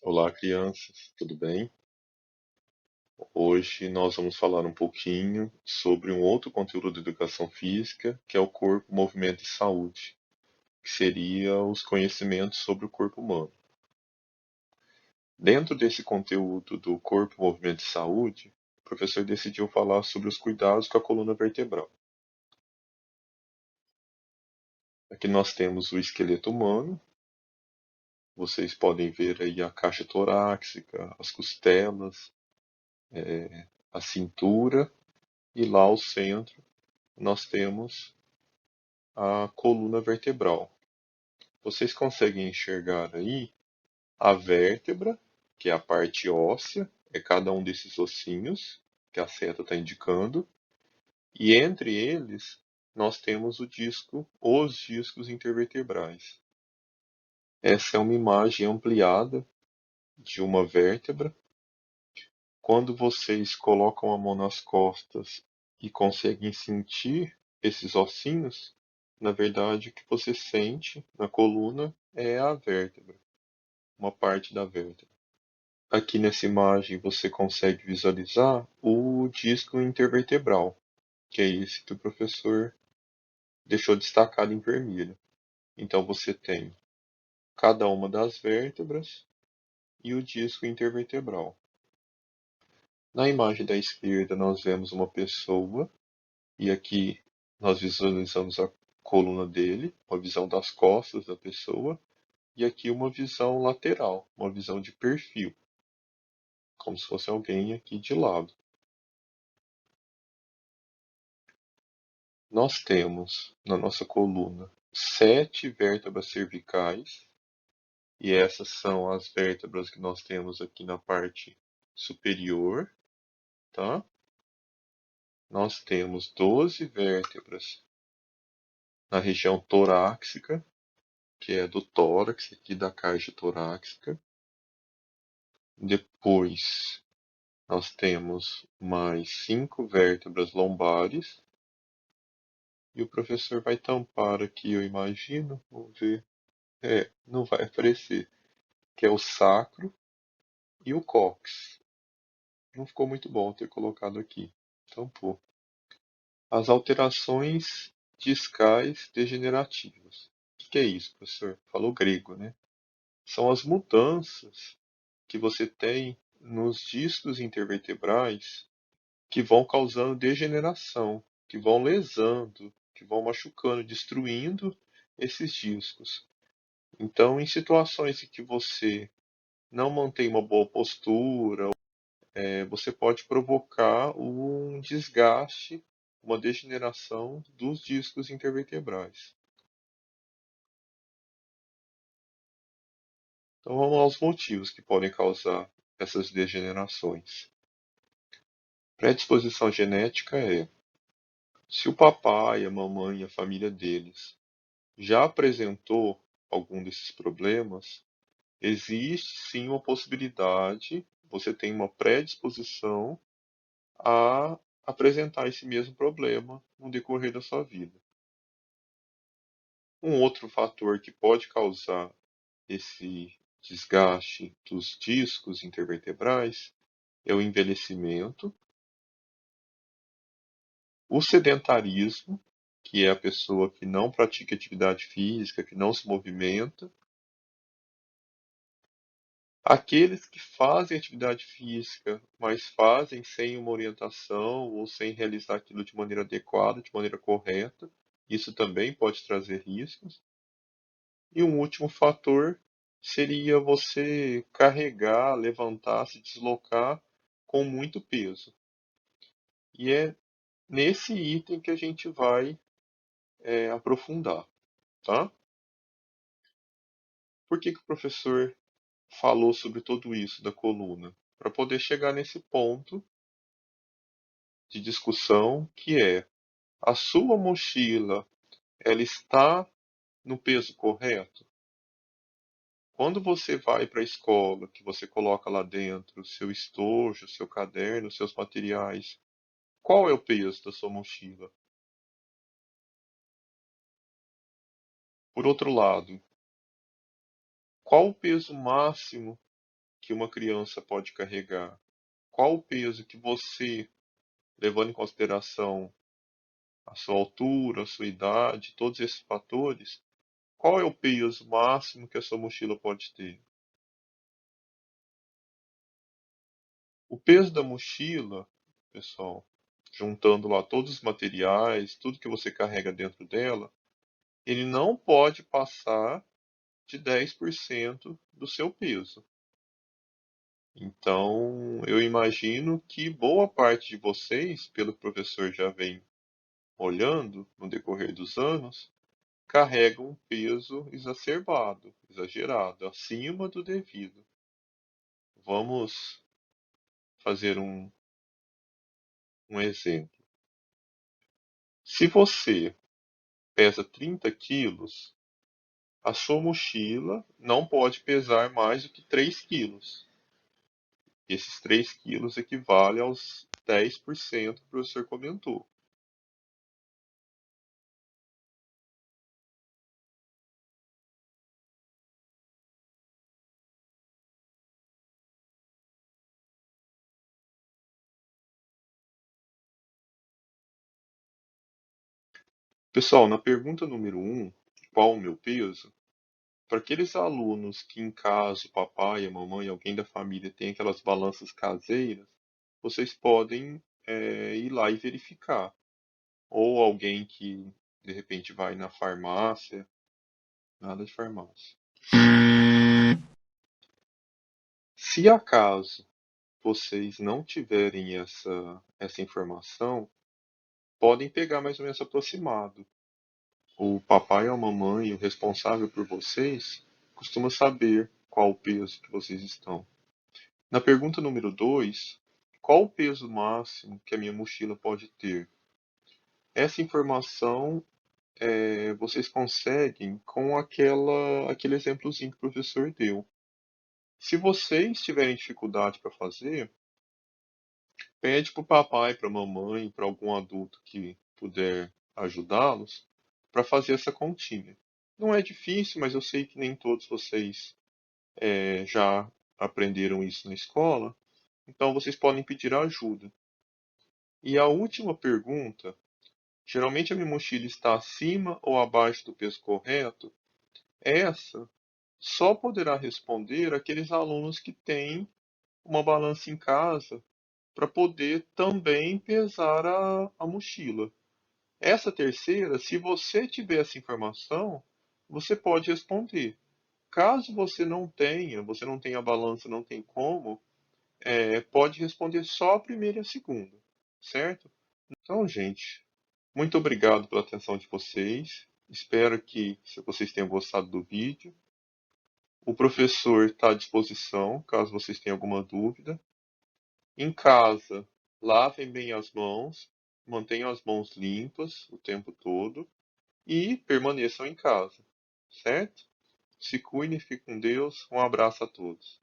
Olá, crianças, tudo bem? Hoje nós vamos falar um pouquinho sobre um outro conteúdo de educação física, que é o corpo, movimento e saúde, que seria os conhecimentos sobre o corpo humano. Dentro desse conteúdo do corpo, movimento e saúde, o professor decidiu falar sobre os cuidados com a coluna vertebral. Aqui nós temos o esqueleto humano. Vocês podem ver aí a caixa torácica, as costelas, a cintura e lá ao centro nós temos a coluna vertebral. Vocês conseguem enxergar aí a vértebra, que é a parte óssea, é cada um desses ossinhos que a seta está indicando, e entre eles nós temos os discos intervertebrais. Essa é uma imagem ampliada de uma vértebra. Quando vocês colocam a mão nas costas e conseguem sentir esses ossinhos, na verdade o que você sente na coluna é a vértebra, uma parte da vértebra. Aqui nessa imagem você consegue visualizar o disco intervertebral, que é esse que o professor deixou destacado em vermelho. Então você tem cada uma das vértebras e o disco intervertebral. Na imagem da esquerda nós vemos uma pessoa e aqui nós visualizamos a coluna dele, uma visão das costas da pessoa, e aqui uma visão lateral, uma visão de perfil, como se fosse alguém aqui de lado. Nós temos na nossa coluna 7 vértebras cervicais, e essas são as vértebras que nós temos aqui na parte superior, tá? Nós temos 12 vértebras na região torácica, que é do tórax, aqui da caixa torácica. Depois, nós temos mais 5 vértebras lombares. E o professor vai tampar aqui, eu imagino. Vamos ver. Não vai aparecer. Que é o sacro e o cóccix. Não ficou muito bom ter colocado aqui. Tampou. As alterações discais degenerativas. O que é isso, professor? Falou grego, né? São as mudanças que você tem nos discos intervertebrais que vão causando degeneração, que vão lesando, que vão machucando, destruindo esses discos. Então, em situações em que você não mantém uma boa postura, você pode provocar um desgaste, uma degeneração dos discos intervertebrais. Então, vamos aos motivos que podem causar essas degenerações. Predisposição genética é: se o papai, a mamãe, a família deles já apresentou algum desses problemas, existe sim uma possibilidade, você tem uma predisposição a apresentar esse mesmo problema no decorrer da sua vida. Um outro fator que pode causar esse desgaste dos discos intervertebrais é o envelhecimento, o sedentarismo, que é a pessoa que não pratica atividade física, que não se movimenta. Aqueles que fazem atividade física, mas fazem sem uma orientação ou sem realizar aquilo de maneira adequada, de maneira correta, isso também pode trazer riscos. E um último fator seria você carregar, levantar, se deslocar com muito peso. E é nesse item que a gente vai aprofundar, tá? Por que o professor falou sobre tudo isso da coluna? Para poder chegar nesse ponto de discussão que é: a sua mochila, ela está no peso correto? Quando você vai para a escola, que você coloca lá dentro o seu estojo, seu caderno, seus materiais, qual é o peso da sua mochila? Por outro lado, qual o peso máximo que uma criança pode carregar? Qual o peso que você, levando em consideração a sua altura, a sua idade, todos esses fatores, qual é o peso máximo que a sua mochila pode ter? O peso da mochila, pessoal, juntando lá todos os materiais, tudo que você carrega dentro dela, ele não pode passar de 10% do seu peso. Então, eu imagino que boa parte de vocês, pelo que o professor já vem olhando no decorrer dos anos, carregam um peso exacerbado, exagerado, acima do devido. Vamos fazer um exemplo. Se você pesa 30 quilos, a sua mochila não pode pesar mais do que 3 quilos. Esses 3 quilos equivalem aos 10% que o professor comentou. Pessoal, na pergunta número 1, qual o meu peso? Para aqueles alunos que em casa o papai, a mamãe, alguém da família tem aquelas balanças caseiras, vocês podem ir lá e verificar. Ou alguém que de repente vai na farmácia, nada de farmácia. Se acaso vocês não tiverem essa informação, podem pegar mais ou menos aproximado. O papai ou a mamãe, o responsável por vocês, costuma saber qual o peso que vocês estão. Na pergunta número 2, qual o peso máximo que a minha mochila pode ter? Essa informação vocês conseguem com aquele exemplozinho que o professor deu. Se vocês tiverem dificuldade para fazer, pede para o papai, para a mamãe, para algum adulto que puder ajudá-los para fazer essa continha. Não é difícil, mas eu sei que nem todos vocês já aprenderam isso na escola, então vocês podem pedir ajuda. E a última pergunta, geralmente a minha mochila está acima ou abaixo do peso correto? Essa só poderá responder aqueles alunos que têm uma balança em casa para poder também pesar a mochila. Essa terceira, se você tiver essa informação, você pode responder. Caso você não tenha a balança, não tem como, pode responder só a primeira e a segunda, certo? Então, gente, muito obrigado pela atenção de vocês. Espero que vocês tenham gostado do vídeo. O professor está à disposição, caso vocês tenham alguma dúvida. Em casa, lavem bem as mãos, mantenham as mãos limpas o tempo todo e permaneçam em casa, certo? Se cuidem, fiquem com Deus. Um abraço a todos.